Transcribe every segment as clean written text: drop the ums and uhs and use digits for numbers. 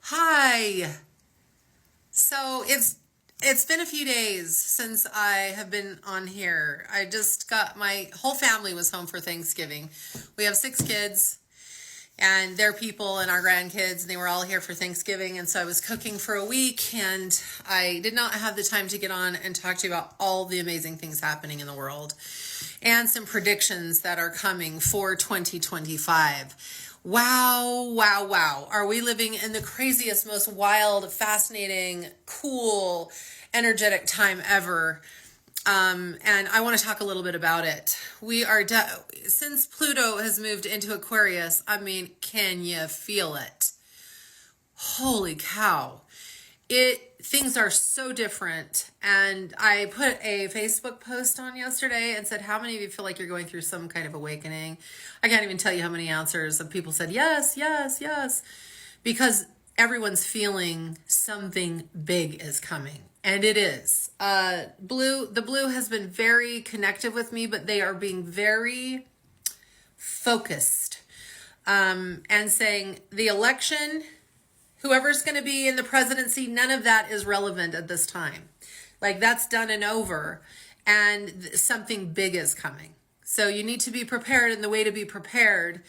Hi. So it's been a few days since I have been on here. I just got my whole family was home for Thanksgiving. We have 6 kids and their people and our grandkids, and they were all here for Thanksgiving. And so I was cooking for a week, and I did not have the time to get on and talk to you about all the amazing things happening in the world and some predictions that are coming for 2025. Wow, wow, wow. Are we living in the craziest, most wild, fascinating, cool, energetic time ever? And I want to talk a little bit about it. Since Pluto has moved into Aquarius, I mean, can you feel it? Holy cow. Things are so different. And I put a Facebook post on yesterday and said, how many of you feel like you're going through some kind of awakening? I can't even tell you how many answers of people said yes, yes, yes, because everyone's feeling something big is coming. And it is. The blue has been very connected with me, but they are being very focused, and saying the election, whoever's going to be in the presidency, none of that is relevant at this time. Like, that's done and over, and something big is coming. So you need to be prepared, and the way to be prepared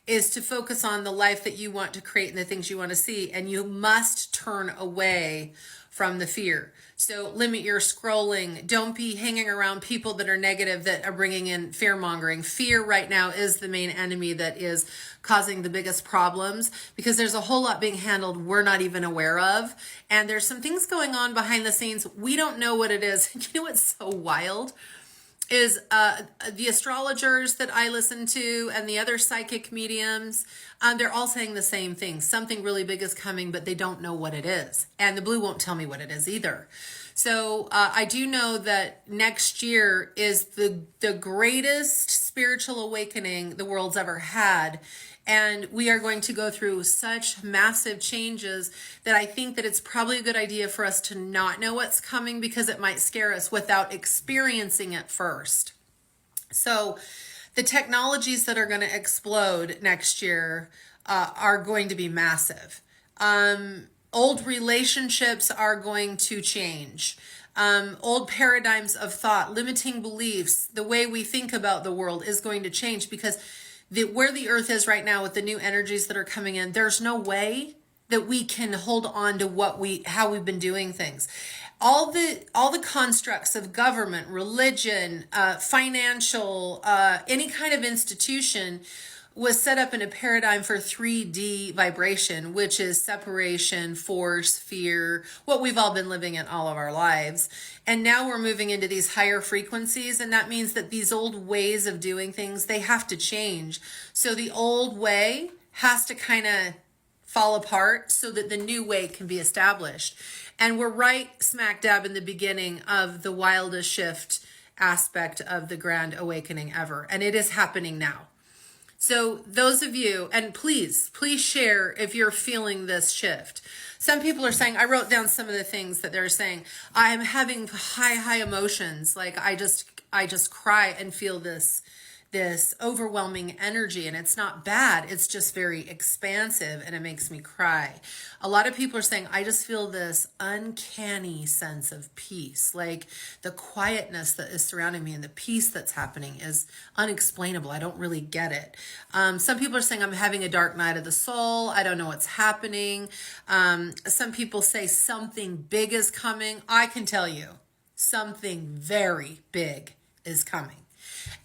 is to focus on the life that you want to create and the things you want to see, and you must turn away from the fear. So limit your scrolling. Don't be hanging around people that are negative, that are bringing in fear mongering. Fear right now is the main enemy that is causing the biggest problems, because there's a whole lot being handled we're not even aware of. And there's some things going on behind the scenes. We don't know what it is. You know what's so wild is the astrologers that I listen to and the other psychic mediums, they're all saying the same thing. Something really big is coming, but they don't know what it is. And the blue won't tell me what it is either. So I do know that next year is the greatest spiritual awakening the world's ever had. And we are going to go through such massive changes that I think that it's probably a good idea for us to not know what's coming, because it might scare us without experiencing it first. So the technologies that are going to explode next year are going to be massive. Old relationships are going to change. Old paradigms of thought, limiting beliefs, the way we think about the world is going to change, because where the earth is right now with the new energies that are coming in, there's no way that we can hold on to how we've been doing things. All the constructs of government, religion, financial, any kind of institution was set up in a paradigm for 3D vibration, which is separation, force, fear, what we've all been living in all of our lives. And now we're moving into these higher frequencies, and that means that these old ways of doing things, they have to change. So the old way has to kind of fall apart so that the new way can be established. And we're right smack dab in the beginning of the wildest shift aspect of the grand awakening ever. And it is happening now. So those of you, and please share if you're feeling this shift. Some people are saying, I wrote down some of the things that they're saying. I am having high emotions. Like I just cry and feel this overwhelming energy, and it's not bad. It's just very expansive, and it makes me cry. A lot of people are saying, I just feel this uncanny sense of peace. Like the quietness that is surrounding me and the peace that's happening is unexplainable. I don't really get it. Some people are saying, I'm having a dark night of the soul. I don't know what's happening. Some people say something big is coming. I can tell you something very big is coming.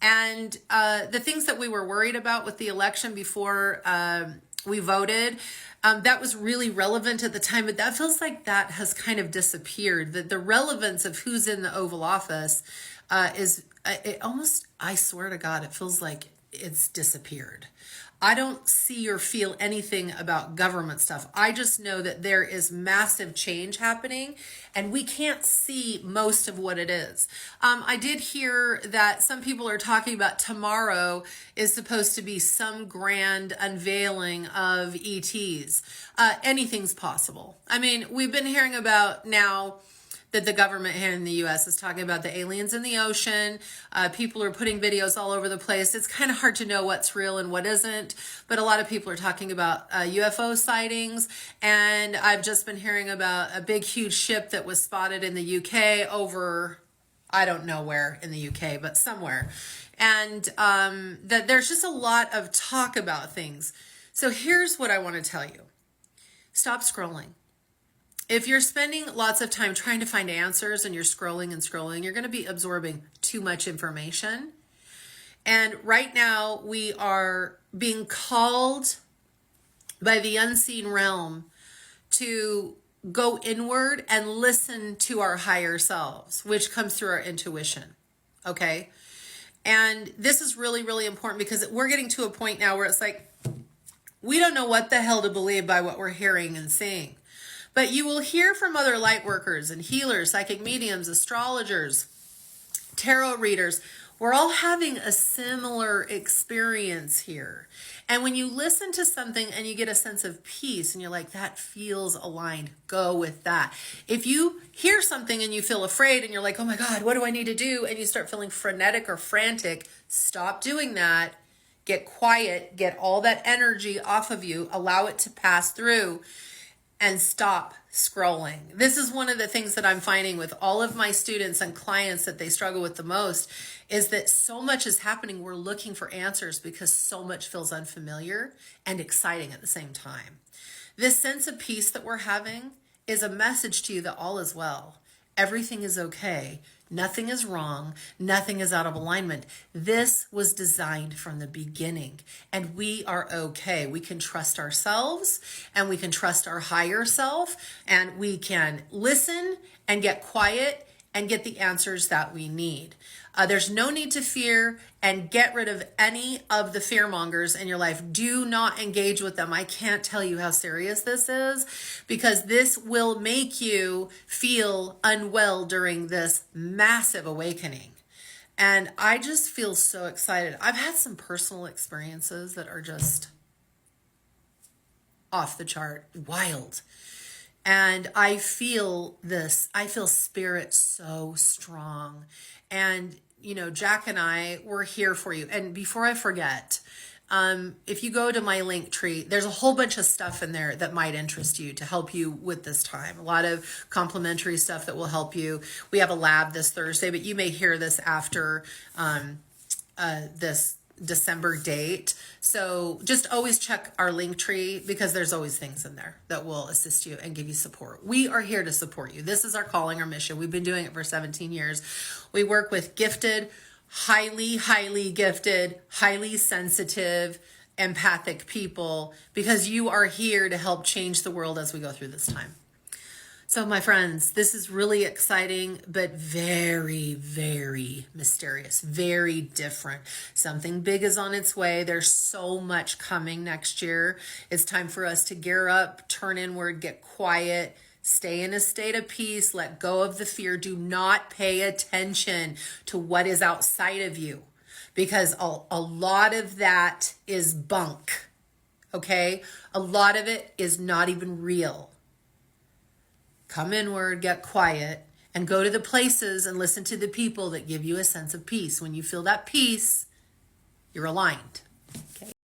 And the things that we were worried about with the election before we voted, that was really relevant at the time, but that feels like that has kind of disappeared. The relevance of who's in the Oval Office I swear to God, it feels like it's disappeared. I don't see or feel anything about government stuff. I just know that there is massive change happening, and we can't see most of what it is. I did hear that some people are talking about tomorrow is supposed to be some grand unveiling of ETs. Anything's possible. I mean, we've been hearing about now that the government here in the US is talking about the aliens in the ocean. People are putting videos all over the place. It's kind of hard to know what's real and what isn't, but a lot of people are talking about UFO sightings. And I've just been hearing about a big, huge ship that was spotted in the UK over, I don't know where in the UK, but somewhere. And that there's just a lot of talk about things. So here's what I want to tell you. Stop scrolling. If you're spending lots of time trying to find answers and you're scrolling and scrolling, you're going to be absorbing too much information. And right now we are being called by the unseen realm to go inward and listen to our higher selves, which comes through our intuition. Okay. And this is really, really important because we're getting to a point now where it's like, we don't know what the hell to believe by what we're hearing and seeing. But you will hear from other light workers and healers, psychic mediums, astrologers, tarot readers. We're all having a similar experience here. And when you listen to something and you get a sense of peace and you're like, that feels aligned, go with that. If you hear something and you feel afraid and you're like, oh my God, what do I need to do? And you start feeling frenetic or frantic, stop doing that. Get quiet, get all that energy off of you, allow it to pass through. And stop scrolling. This is one of the things that I'm finding with all of my students and clients that they struggle with the most is that so much is happening. We're looking for answers because so much feels unfamiliar and exciting at the same time. This sense of peace that we're having is a message to you that all is well. Everything is okay. Nothing is wrong. Nothing is out of alignment. This was designed from the beginning, and we are okay. We can trust ourselves, and we can trust our higher self, and we can listen and get quiet and get the answers that we need. There's no need to fear, and get rid of any of the fear mongers in your life. Do not engage with them. I can't tell you how serious this is because this will make you feel unwell during this massive awakening. And I just feel so excited. I've had some personal experiences that are just off the chart, wild. And I feel this, I feel spirit so strong. And, you know, Jack and I, we're here for you. And before I forget, if you go to my link tree, there's a whole bunch of stuff in there that might interest you to help you with this time. A lot of complimentary stuff that will help you. We have a lab this Thursday, but you may hear this after this December date. So just always check our link tree because there's always things in there that will assist you and give you support. We are here to support you. This is our calling, our mission. We've been doing it for 17 years. We work with gifted, highly gifted, highly sensitive, empathic people because you are here to help change the world as we go through this time. So my friends, this is really exciting, but very, very mysterious, very different. Something big is on its way. There's so much coming next year. It's time for us to gear up, turn inward, get quiet, stay in a state of peace, let go of the fear. Do not pay attention to what is outside of you because a lot of that is bunk, okay? A lot of it is not even real. Come inward, get quiet, and go to the places and listen to the people that give you a sense of peace. When you feel that peace, you're aligned. Okay.